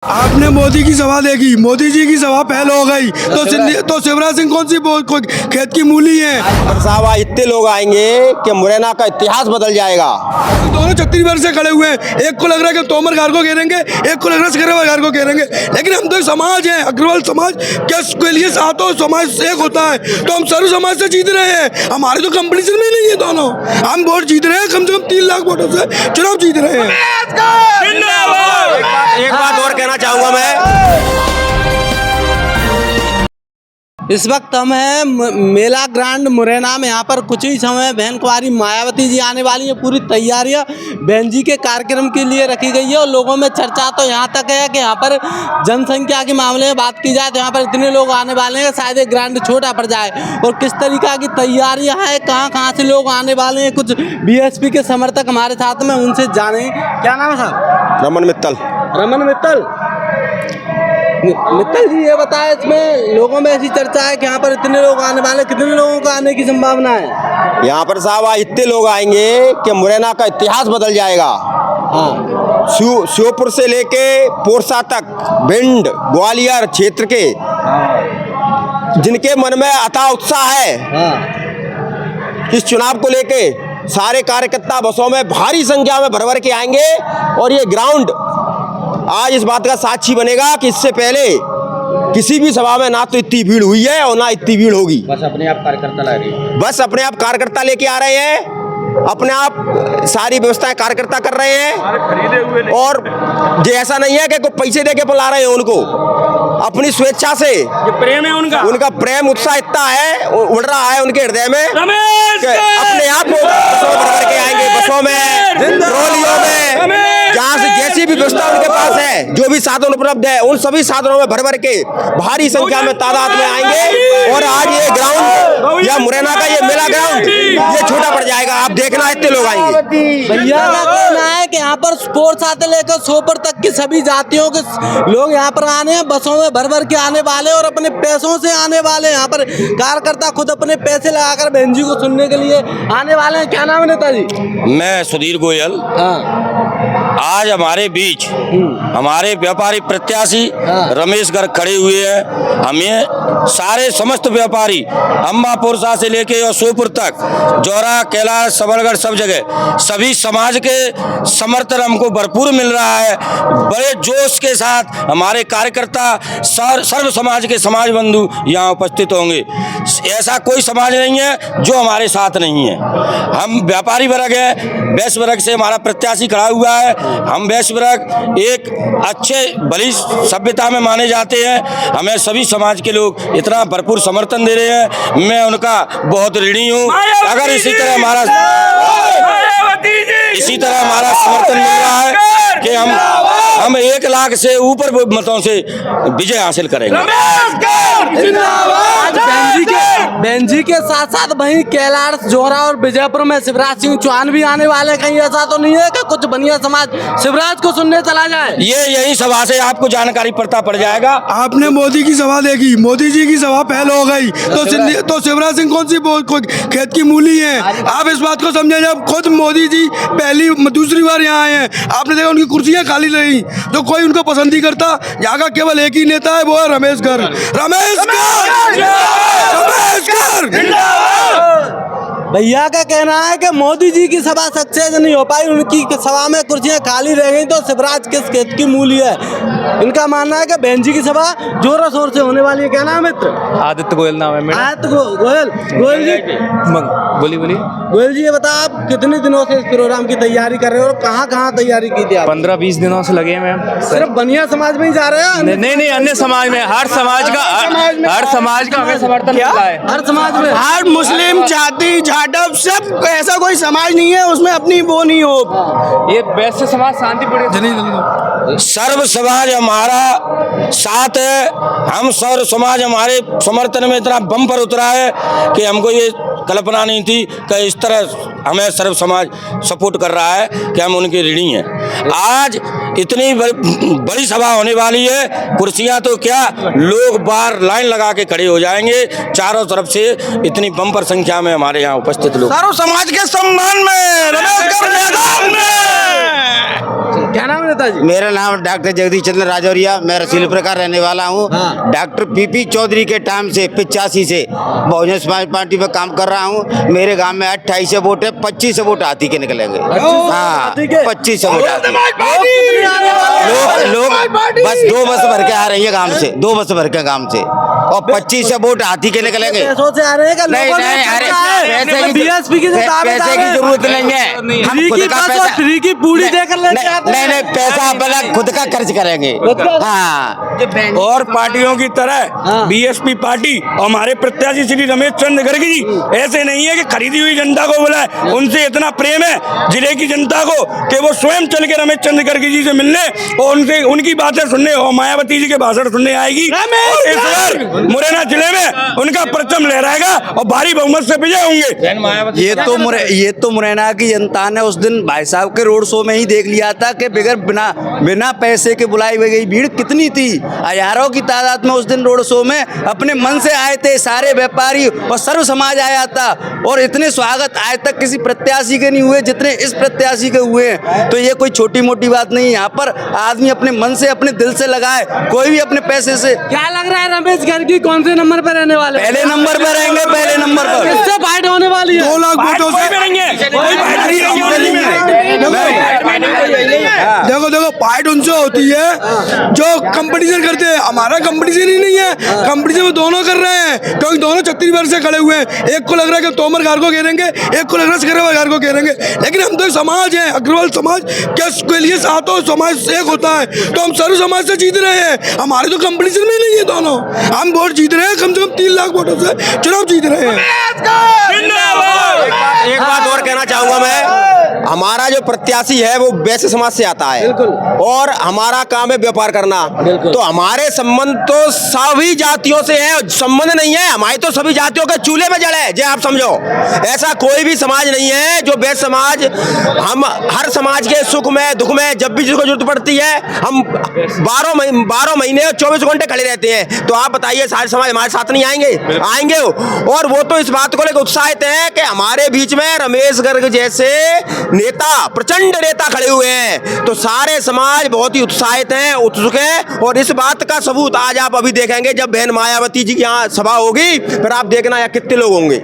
आपने मोदी की सभा देखी, मोदी जी की सभा पहल हो गई तो शिवराज सिंह कौन सी खेत की मूली है। साहब आज इतने लोग आएंगे कि मुरैना का इतिहास बदल जाएगा। दोनों छत्तीसगढ़ से खड़े हुए हैं, एक को लग रहा है कि तोमर गार को घेरेंगे, एक को लग रहा है सिकरवार गार को घेरेंगे, लेकिन हम तो समाज हैं, अग्रवाल समाज के लिए सातों समाज एक होता है, तो हम सर्व समाज से जीत रहे हैं। हमारे तो कंपटीशन में नहीं है दोनों, हम वोट जीत रहे हैं, कम से कम 3 लाख वोटों से चुनाव जीत रहे हैं। एक बात और कहना चाहूंगा मैं, इस वक्त हम हैं मेला ग्रांड मुरैना में। यहाँ पर कुछ ही समय बहन कुंवारी मायावती जी आने वाली हैं। पूरी तैयारियां बहन जी के कार्यक्रम के लिए रखी गई है और लोगों में चर्चा तो यहाँ तक है कि यहाँ पर जनसंख्या के मामले में बात की जाए तो यहाँ पर इतने लोग आने वाले हैं, शायद एक ग्रांड छोटा पड़ जाए। और किस तरीका की तैयारियाँ हैं, कहाँ से लोग आने वाले हैं, कुछ बीएसपी के समर्थक हमारे साथ में, उनसे जाने। क्या नाम है साहब? रमन मित्तल। रमन मित्तल। मित्तल जी ये बताएं, इसमें लोगों में ऐसी चर्चा है कि यहाँ पर इतने लोग आने वाले, कितने लोगों का आने की संभावना है? यहाँ पर साहब आज इतने लोग आएंगे कि मुरैना का इतिहास बदल जाएगा। हाँ, श्योपुर से लेके पोरसा तक, भिंड ग्वालियर क्षेत्र के जिनके मन में अथाह उत्साह है इस चुनाव को लेके, सारे कार्यकर्ता बसों में भारी संख्या में भर भर के आएंगे। और ये ग्राउंड आज इस बात का साक्षी बनेगा कि इससे पहले किसी भी सभा में ना तो इतनी भीड़ हुई है और ना इतनी भीड़ होगी। बस अपने आप कार्यकर्ता ला रही है, बस अपने आप कार्यकर्ता लेके आ रहे हैं, अपने आप सारी व्यवस्थाएं कार्यकर्ता कर रहे हैं। और ये ऐसा नहीं है कि कोई पैसे देके बुला रहे हैं उनको, अपनी स्वेच्छा से ये प्रेम है उनका प्रेम उत्साह इतना है, उड़ रहा है उनके हृदय में कि अपने आप बसों भर के आएंगे, बसों में, ट्रॉलियों में, जहाँ से जैसी भी व्यवस्था उनके पास है, जो भी साधन उपलब्ध है, उन सभी साधनों में भर भर के भारी संख्या में तादाद में आएंगे। और आज ये ग्राउंड या मुरैना का ये मेला ग्राउंड ये छोटा पड़ जाएगा। आप देखना इतने लोग आएंगे। भैया का कहना है कि यहाँ पर स्पोर्ट्स आते लेकर सोपर तक की सभी जातियों के लोग यहाँ पर आने हैं, बसों में भर भर के आने वाले और अपने पैसों से आने वाले। यहाँ पर कार्यकर्ता खुद अपने पैसे लगाकर बहन जी को सुनने के लिए आने वाले हैं। क्या नाम है नेताजी? मैं सुधीर गोयल। हाँ, आज हमारे बीच हमारे व्यापारी प्रत्याशी रमेश गर्ग खड़े हुए हैं। हमें सारे समस्त व्यापारी अम्बापुरसा से लेके और सोपुर तक, जौरा, कैलाश, सबलगढ़, सब जगह सभी समाज के समर्थन हमको भरपूर मिल रहा है। बड़े जोश के साथ हमारे कार्यकर्ता सर्व समाज के समाज बंधु यहाँ उपस्थित होंगे। ऐसा कोई समाज नहीं है जो हमारे साथ नहीं है। हम व्यापारी वर्ग है, वैश्य वर्ग से हमारा प्रत्याशी खड़ा हुआ है। हम वैश्य वर्ग एक अच्छे भली सभ्यता में माने जाते हैं। हमें सभी समाज के लोग इतना भरपूर समर्थन दे रहे हैं, मैं उनका बहुत ऋणी हूँ। अगर इसी तरह हमारा समर्थन मिल रहा है कि हम 1 लाख से ऊपर मतों से विजय हासिल करेंगे। बहन जी के साथ साथ वहीं कैलाश, जोहरा और विजयपुर में शिवराज सिंह चौहान भी आने वाले। कहीं ऐसा तो नहीं है कि कुछ बनिया समाज शिवराज को सुनने चला जाए? यही सभा से आपको जानकारी पड़ जाएगा। आपने मोदी की सभा देखी, मोदी जी की सभा पहल हो गई तो शिवराज सिंह कौन सी खेत की मूली है। आप इस बात को समझे, जब खुद मोदी जी दूसरी बार यहाँ आए हैं, आपने देखा उनकी कुर्सियां खाली रही, जो कोई उनको पसंद नहीं करता। यहाँ का केवल एक ही नेता है, वो है रमेश गर्ग। भैया का कहना है कि मोदी जी की सभा सक्सेस नहीं हो पाई, उनकी सभा में कुर्सियां खाली रह गई तो शिवराज किस खेत की मूली है। इनका मानना है कि बहन जी की सभा जोरों शोर से होने वाली है। क्या नाम है मित्र? आदित्य गोयल नाम है मेरा। आदित्य गोयल। गोयल जी बोलिए। गोयल जी ये बता, आप कितने दिनों से इस प्रोग्राम की तैयारी कर रहे हो और कहाँ तैयारी की थी आप? 15-20 दिनों से लगे हैं। सिर्फ बनिया समाज में ही जा रहे हैं? नहीं, अन्य समाज में, हर समाज का हमें समर्थन मिलता है। हर समाज में, हर मुस्लिम जाति जाटव सब, ऐसा कोई समाज नहीं है उसमें अपनी वो नहीं हो। ये वैश्य समाज शांतिपूर्ण सर्व समाज हमारा साथ है। हम सर्व समाज हमारे समर्थन में इतना बम पर उतरा है कि हमको ये कल्पना नहीं थी कि इस तरह हमें सर्व समाज सपोर्ट कर रहा है कि हम उनके ऋणी हैं। आज इतनी बड़ी सभा होने वाली है, कुर्सियां तो क्या, लोग बाहर लाइन लगा के खड़े हो जाएंगे। चारों तरफ से इतनी बम्पर संख्या में हमारे यहाँ उपस्थित लोग सर्व समाज के सम्मान में रमेश गर्ग मैदान में। क्या नाम है? नेताजी? मेरा नाम डॉक्टर जगदीश चंद्र राजौरिया, मैं रसूलपुर का रहने वाला हूँ। डॉक्टर पीपी चौधरी के टाइम से 85 से बहुजन समाज पार्टी में काम कर रहा हूँ। मेरे गांव में 28 वोट है, 25 वोट हाथी के निकलेंगे। हाँ, 25 वोट हाथी। लोग बस 2 बस भर के आ रही है गांव से, 2 बस भर के गांव से, और 25 वोट हाथी के निकलेंगे। पैसों से आ रहे हैं क्या? नहीं लोगों ने नहीं, अरे सोचा है, पैसे बीएसपी की जो दावेदार पैसे की हैं, जरूरत नहीं है। हम फ्री खुद की का बस और पैसा, फ्री की पूरी देकर लेके आते हैं। नहीं, पैसा अपना खुद का खर्च करेंगे। हाँ, और पार्टियों की तरह बीएसपी पार्टी और हमारे प्रत्याशी श्री रमेश चंद्र गर्ग जी ऐसे नहीं है कि खरीदी हुई जनता को बुलाए। उनसे इतना प्रेम है जिले की जनता को कि वो स्वयं चल के रमेश चंद्र गर्ग जी से मिलने और उनसे उनकी बातें सुनने और मायावती जी के भाषण सुनने आएगी। और इस बार मुरैना जिले में उनका परचम लहराएगा और भारी बहुमत से विजय होंगे। ये तो मुरैना की जनता ने उस दिन भाई साहब के रोड शो में ही देख लिया था कि बिना पैसे के बुलाई हुई गई भीड़ कितनी थी। हजारों की तादाद में उस दिन रोड शो में अपने मन से आए थे सारे व्यापारी और सर्व समाज आया था, और इतने स्वागत आज तक किसी प्रत्याशी के नहीं हुए जितने इस प्रत्याशी के हुए हैं। तो ये कोई छोटी मोटी बात नहीं है। यहाँ पर आदमी अपने मन से अपने दिल से लगाए, कोई भी अपने पैसे से। क्या लग रहा है रमेश गर्ग कौन से नंबर पर रहने वाले? पहले नंबर पर रहेंगे, पहले नंबर पर। किससे फाइट होने वाली है? 2 लाख वोटों से देखो फाइट उनसे होती है जो कंपटीशन करते हैं। हमारा कंपटीशन ही नहीं है, कंपटीशन में दोनों कर रहे हैं, क्योंकि दोनों छत्तीसगढ़ से खड़े हुए हैं। एक को लग रहा है कि तोमर गार को घेरेंगे, एक को लग रहा है सिकरवा गार को घेरेंगे, लेकिन हम तो एक समाज है, अग्रवाल समाज के लिए सातों समाज एक होता है, तो हम सर्व समाज से जीत रहे हैं। हमारे तो कंपटीशन में ही नहीं है दोनों, हम वोट जीत रहे हैं, कम से कम 3 लाख वोटों से चुनाव जीत रहे हैं। एक बात और कहना चाहूंगा मैं, हमारा जो प्रत्याशी है वो वैश्य समाज से आता है और हमारा काम है व्यापार करना। तो हमारे संबंध तो सभी जातियों से है, संबंध नहीं है हमारे तो सभी जातियों के चूल्हे में जल है, जे आप समझो। ऐसा कोई भी समाज नहीं है जो वैश्य समाज, हम हर समाज के सुख में दुख में जब भी जिसको जरूरत पड़ती है हम 12 महीने 24 घंटे खड़े रहते हैं। तो आप बताइए सारे समाज हमारे साथ नहीं आएंगे और वो तो इस बात को लेकर उत्साहित है कि हमारे बीच में रमेश गर्ग जैसे नेता, प्रचंड नेता खड़े हुए हैं। तो सारे समाज बहुत ही उत्साहित हैं, उत्सुक हैं, और इस बात का सबूत आज आप अभी देखेंगे जब बहन मायावती जी की यहाँ सभा होगी, फिर आप देखना यहाँ कितने लोग होंगे।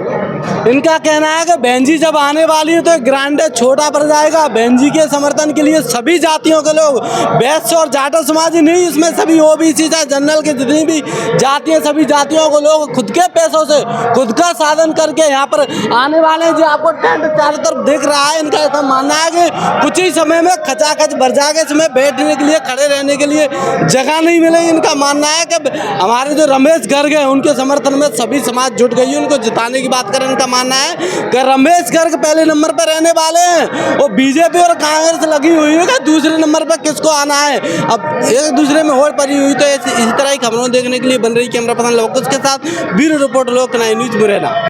इनका कहना है कि बहन जी जब आने वाली है तो ग्रांड छोटा पड़ जाएगा। बहन जी के समर्थन के लिए सभी जातियों के लोग, वैश्य और जाटव समाज ही नहीं, इसमें सभी ओबीसी से जनरल के जितनी भी जातियां, सभी जातियों को लोग खुद के पैसों से खुद का साधन करके यहाँ पर आने वाले हैं। जो आपको टेंट चारों तरफ दिख रहा है, इनका ऐसा मानना है कि कुछ ही समय में खचाखच भर जाएगा, इसमें बैठने के लिए, खड़े रहने के लिए जगह नहीं मिलेगी। इनका मानना है कि हमारे जो रमेश गर्ग है उनके समर्थन में सभी समाज जुट गई है, उनको जिताने की बात करें। इनका मानना है कि रमेश गर्ग पहले नंबर पर रहने वाले हैं और बीजेपी और कांग्रेस लगी हुई है कि दूसरे नंबर पर किसको आना है। अब एक दूसरे में होड़ पड़ी हुई, तो इसी तरह की खबरों देखने के लिए बन रही कैमरा पर्सन लोकुश के साथ ब्यूरो रिपोर्ट लोक 9 न्यूज़ मुरैना।